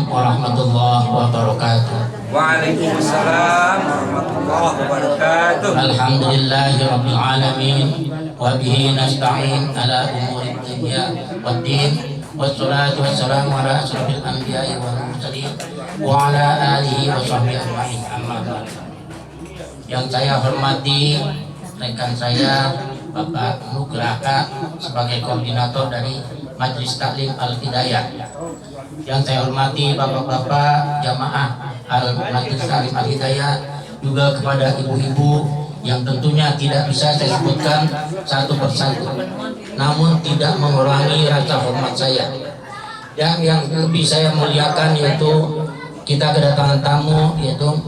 warahmatullahi wabarakatuh. Waalaikumsalam warahmatullahi wabarakatuh. Alhamdulillahirabbil alamin wa bihi nasta'in ala umuri dunya waddin. Wassalatu wassalamu ala asrofil anbiya'i wal mursalin wa ala alihi wa sahbihi ajma'in. Amma ba'd. Yang saya hormati rekan saya Bapak Nugraka sebagai koordinator dari Majelis Taklim Al-Hidayah. Yang saya hormati bapak-bapak jamaah Majelis Taklim Al-Hidayah, juga kepada ibu-ibu yang tentunya tidak bisa saya sebutkan satu persatu, namun tidak mengurangi rasa hormat saya. Dan yang lebih saya muliakan yaitu kita kedatangan tamu yaitu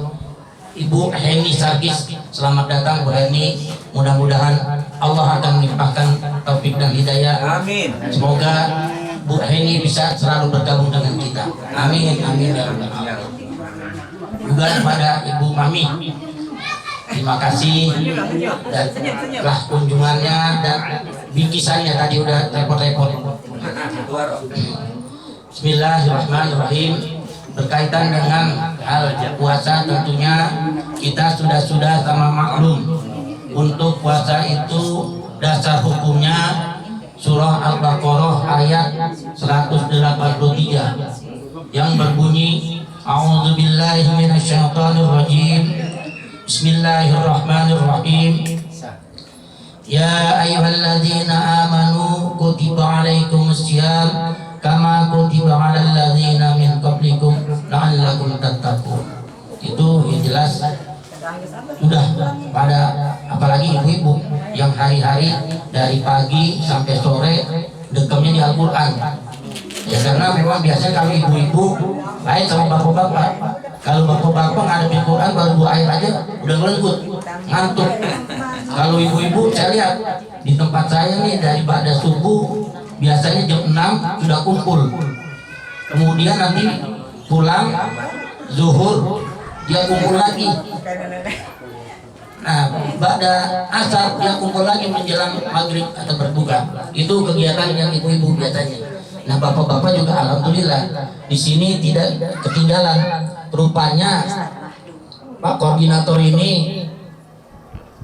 Ibu Heni Sarkis. Selamat datang Bu Heni. Mudah-mudahan Allah akan melimpahkan taufik dan hidayah. Amin. Semoga Bu Heni bisa selalu bergabung dengan kita. Amin, amin ya rabbal alamin. Juga kepada Ibu Mami, terima kasih dan telah kunjungannya dan bingkisannya tadi udah repot-repot. Bismillahirrahmanirrahim. Berkaitan dengan hal puasa, tentunya kita sudah sama maklum untuk puasa itu dasar hukumnya surah Al-Baqarah ayat 183 yang berbunyi A'udzubillahi minasyaitonirrajim. Bismillahirrahmanirrahim. Ya ayyuhalladzina amanu kutiba alaikumussyiyam kama kutiba 'alal ladzina min qablikum la'allakum tattaqun. Itu yang jelas sudah pada apalagi ibu-ibu yang hari-hari dari pagi sampai sore dekemnya di Al-Qur'an. Ya karena memang biasanya kalau ibu-ibu lain sama bapak-bapak. Kalau bapak-bapak ngadepin Quran baru 2 ayat aja udah ngelengkut, ngantuk. Kalau ibu-ibu saya lihat di tempat saya nih dari pada subuh biasanya jam 6 sudah kumpul. Kemudian nanti pulang zuhur dia kumpul lagi. Nah, pada asar dia kumpul lagi menjelang maghrib atau berbuka. Itu kegiatan yang ibu-ibu biasanya. Nah, bapak-bapak juga alhamdulillah di sini tidak ketinggalan. Rupanya Pak Koordinator ini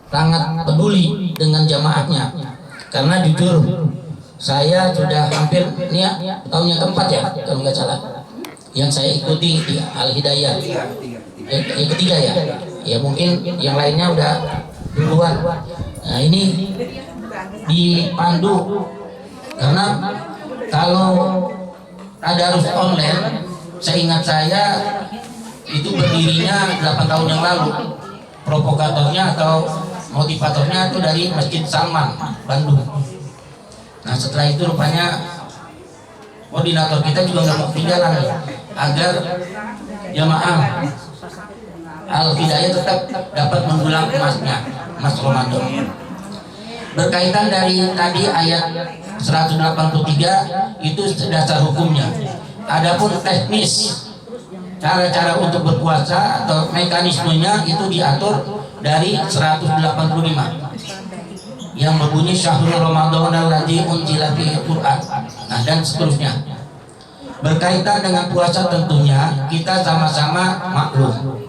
sangat peduli dengan jamaahnya. Karena jujur saya sudah hampir ini tahun yang keempat ya kalau nggak salah yang saya ikuti di Al-Hidayah. Yang ketiga ya. Ya mungkin yang lainnya udah duluan. Nah ini dipandu karena kalau tadarus online, seingat saya itu berdirinya 8 tahun yang lalu. Provokatornya atau motivatornya itu dari Masjid Salman, Bandung. Nah setelah itu rupanya koordinator kita juga nggak mau ketinggalan agar jamaah Al-Hidayah tetap dapat mengulang emasnya, emas Ramadan. Berkaitan dari tadi ayat 183 itu dasar hukumnya. Adapun teknis cara-cara untuk berpuasa atau mekanismenya itu diatur dari 185 yang berbunyi syahrul Ramadan alladzi unzila fihi Qur'an. Nah dan seterusnya. Berkaitan dengan puasa tentunya kita sama-sama maklum.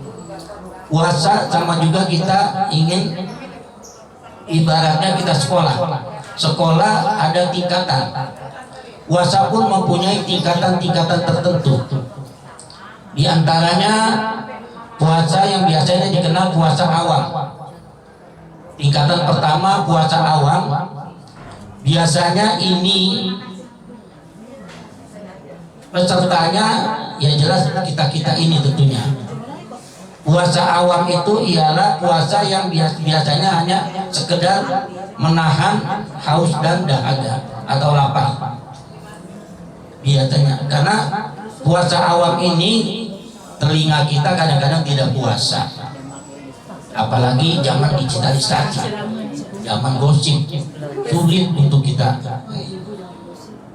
Puasa sama juga kita ingin ibaratnya kita sekolah. Sekolah ada tingkatan. Puasa pun mempunyai tingkatan-tingkatan tertentu. Di antaranya puasa yang biasanya dikenal puasa awam. Tingkatan pertama puasa awam, biasanya ini pesertanya ya jelas kita ini tentunya. Puasa awam itu ialah puasa yang biasanya hanya sekedar menahan haus dan dahaga atau lapar. Biasanya karena puasa awam ini telinga kita kadang-kadang tidak puasa. Apalagi zaman digitalisasi, zaman gosip, sulit untuk kita.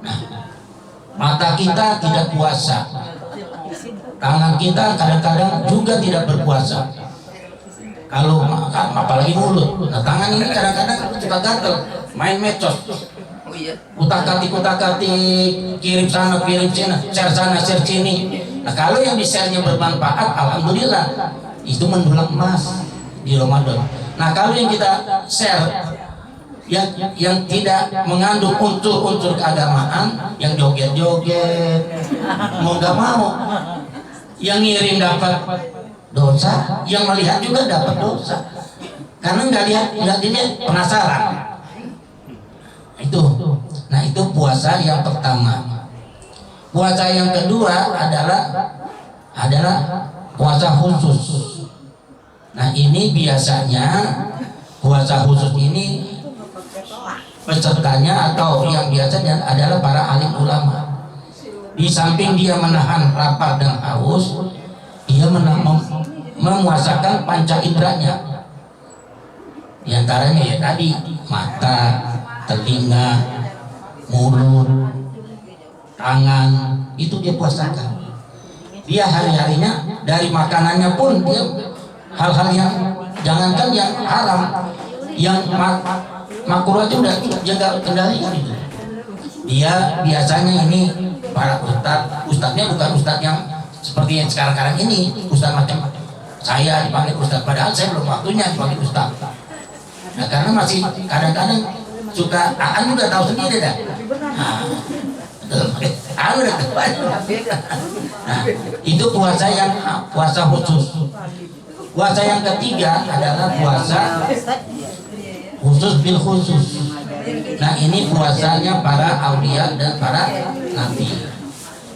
Nah, mata kita tidak puasa, tangan kita kadang-kadang juga tidak berpuasa. Kalau apalagi mulut, nah tangan ini kadang-kadang suka gatel, main medsos, utak-atik, kirim sana, kirim sini, share sana, share sini. Nah kalau yang di-share-nya bermanfaat, alhamdulillah, itu mendulang emas di Ramadan. Nah kalau yang kita share yang tidak mengandung unsur-unsur keagamaan, yang joget-joget, mau nggak mau, yang ngirim dapat dosa, yang melihat juga dapat dosa, karena nggak dilihat penasaran. Itu. Nah itu puasa yang pertama. Puasa yang kedua adalah puasa khusus. Nah ini biasanya puasa khusus ini pesertanya atau yang biasanya adalah para alim ulama. Di samping dia menahan lapar dan haus, dia memuasakan panca inderanya. Di antaranya ya tadi mata, telinga, mulut, tangan, itu dia puasakan. Dia hari-harinya dari makanannya pun dia hal-hal yang jangankan yang haram, yang makruh aja udah jaga kendalikan itu. Dia biasanya ini para ustadznya bukan ustadz yang seperti yang sekarang ini, ustadz macam saya dipanggil ustadz, padahal saya belum waktunya dipanggil ustadz. Nah karena masih kadang-kadang suka Aan udah tahu sendiri dah. Aan udah tahu. Nah, itu puasa khusus. Puasa yang ketiga adalah puasa khusus bil khusus. Nah ini puasanya para aulia dan para nabi,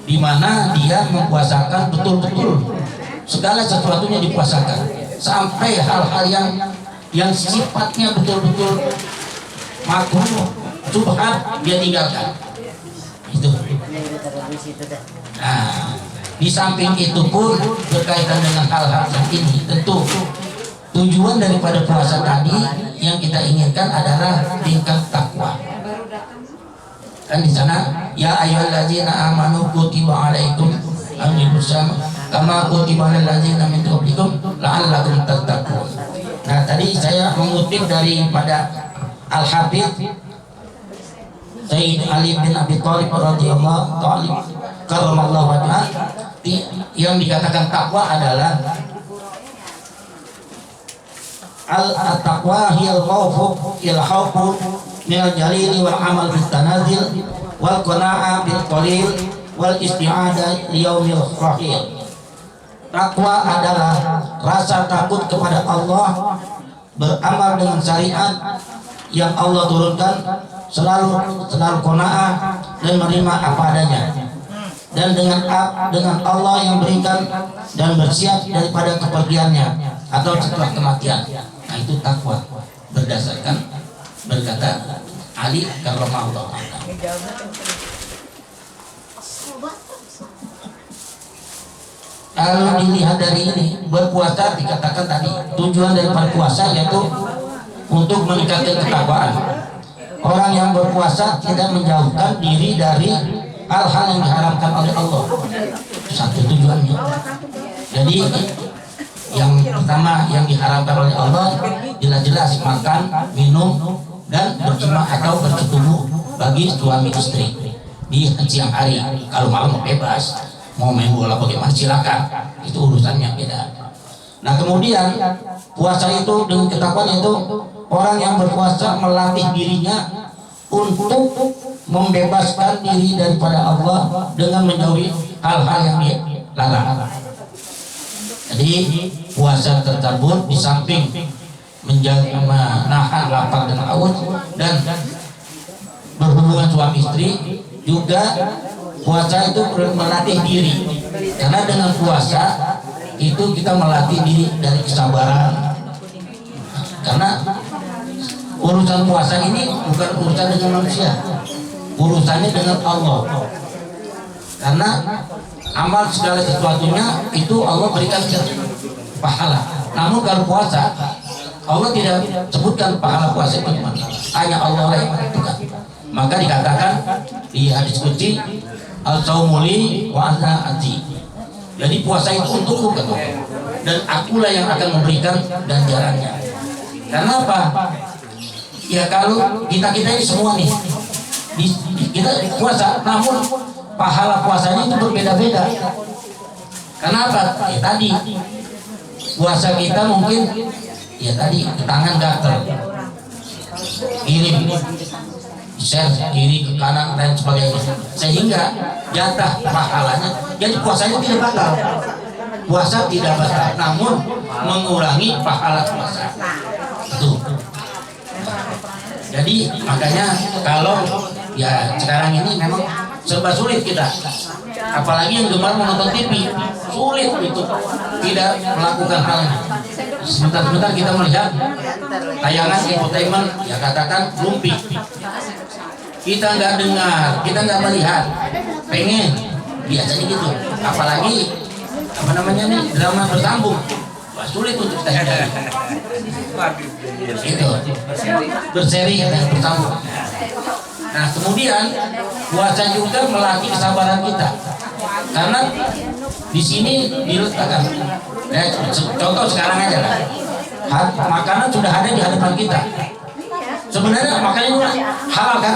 di mana dia mempuasakan betul-betul segala sesuatunya dipuasakan, sampai hal-hal yang sifatnya betul-betul makruh, subhat dia tinggalkan. Itu. Nah, di samping itu pun berkaitan dengan hal-hal yang ini, tentu tujuan daripada puasa tadi yang kita inginkan adalah tingkat takwa. Kan di sana ya ayyuhallazina amanu kutiba alaikum anfusakum kama kutiba alal ladzina min qablikum la'allakum tattaqun. Nah tadi saya mengutip daripada Al-Habib Sayyid Ali bin Abi Thalib radhiyallahu ta'ala karramallahu wajhah, yang dikatakan takwa adalah al-taqwa hiyal khawfu minal jalili wal amal bil tanazil wal qana'a bil qalil wal isti'adah liyaumil rahil. Takwa adalah rasa takut kepada Allah, beramal dengan syariat yang Allah turunkan, selalu qanaah dan menerima apa adanya, dan dengan Allah yang berikan, dan bersiap daripada kepergiannya atau setelah kematian. Nah itu takwa berdasarkan berkata Ali karramallahu wajhah. Kalau dilihat dari ini, berpuasa dikatakan tadi tujuan daripada puasa yaitu untuk meningkatkan ketakwaan. Orang yang berpuasa tidak menjauhkan diri dari hal-hal yang diharamkan oleh Allah. Satu tujuannya. Jadi yang pertama yang diharamkan oleh Allah jelas-jelas makan, minum, dan berjima atau bersetubuh bagi suami istri di siang hari. Kalau malam bebas, mau main bola bagaimana silakan, itu urusannya beda. Nah kemudian puasa itu dengan ketakwaan itu orang yang berpuasa melatih dirinya untuk membebaskan diri daripada Allah dengan menjauhi hal-hal yang dilarang. Jadi puasa tersebut di samping menjaga menahan lapar dan haus dan berhubungan suami istri, juga puasa itu melatih diri, karena dengan puasa itu kita melatih diri dari kesabaran. Karena urusan puasa ini bukan urusan dengan manusia, urusannya dengan Allah. Karena amal segala sesuatunya itu Allah berikan pahala. Namun kalau puasa Allah tidak sebutkan pahala puasa itu mana, hanya Allah yang menentukan. Maka dikatakan di hadis qudsi al-saumuli wa ana aji. Jadi puasa itu untukku dan akulah yang akan memberikan ganjarannya. Kenapa? Ya kalau kita ini semua nih kita puasa, namun pahala puasanya itu berbeda-beda. Kenapa? Ya tadi puasa kita mungkin ya tadi ke tangan gatel, kiri share kiri ke kanan dan sebagainya, sehingga jatah pahalanya jadi puasanya tidak batal. Puasa tidak batal, namun mengurangi pahala puasa. Itu. Jadi makanya kalau ya sekarang ini memang serba sulit kita, apalagi yang gemar menonton TV, sulit itu tidak melakukan hal ini. Sebentar-sebentar kita melihat tayangan infotainment, ya katakan lumpi, kita nggak dengar, kita nggak melihat, pengen biasanya gitu, apalagi apa namanya nih, drama bersambung. Wah, sulit untuk kita hindari. Itu berseri dan bersambung. Nah kemudian puasa juga melatih kesabaran kita, karena di sini diletakkan. Contoh sekarang aja lah, makanan sudah ada di hadapan kita. Sebenarnya makanan itu halal kan,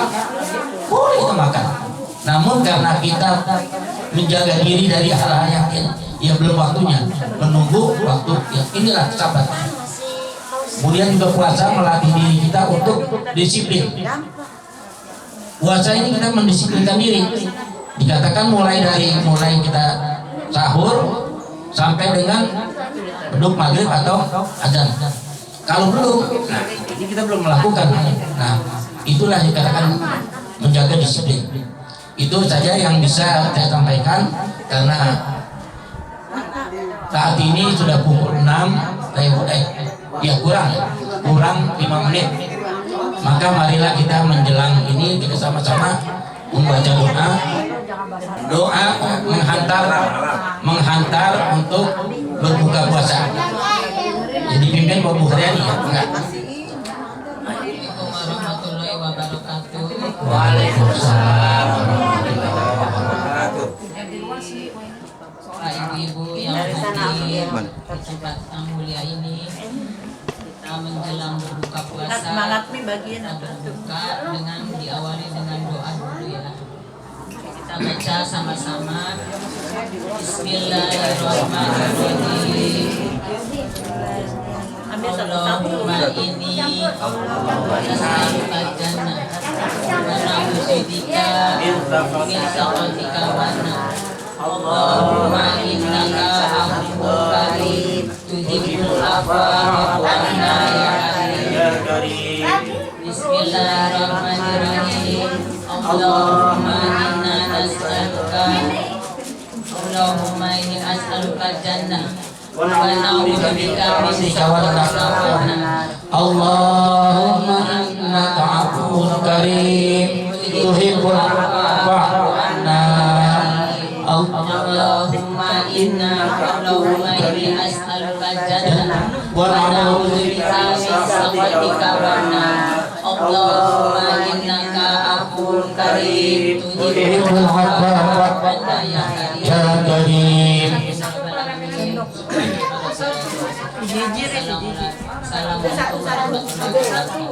boleh kita makan. Namun karena kita menjaga diri dari hal-hal yang ya belum waktunya, menunggu waktu ya, inilah sabar. Kemudian juga puasa melatih diri kita untuk disiplin. Puasa ini kita mendisiplinkan diri. Dikatakan mulai kita sahur sampai dengan beduk maghrib atau azan. Kalau belum, nah ini kita belum melakukan. Nah itulah dikatakan menjaga disiplin. Itu saja yang bisa saya sampaikan, karena saat ini sudah pukul 6, ya kurang 5 menit. Maka marilah kita menjelang ini kita sama-sama membaca doa menghantar untuk berbuka puasa. Jadi pimpin Pak Bukhari ya, enggak? Assalamualaikum warahmatullahi wabarakatuh. Waalaikumsalam. Bapak Ibu-ibu yang hadir di tempat yang mulia ini, kita menjelang berbuka puasa. Kita berbuka dengan diawali dengan doa dulu ya. Kita baca sama-sama. Bismillahirrahmanirrahim. Allahumma inni as'aluka jannah wa na'udzubika min sakhatika wan nar. Allahumma innaka afuwwun karim tuhibbul afwa fa'fu anna ya karim. Bismillahirrahmanirrahim. Allahumma inna nas'aluka Allahumma inni as'aluka jannah wa na'udzubika min sakhatika wan nar. Allahumma innaka afuwwun karim tuhibbul afwa fa'fu anna. Allahumma inni as'aluka jannah wa na'udzubika min sakhatika wan nar. Allahumma innaka afuwwun karim tuhibbul afwa fa'fu anna ya karim. Assalamualaikum warahmatullahi wabarakatuh.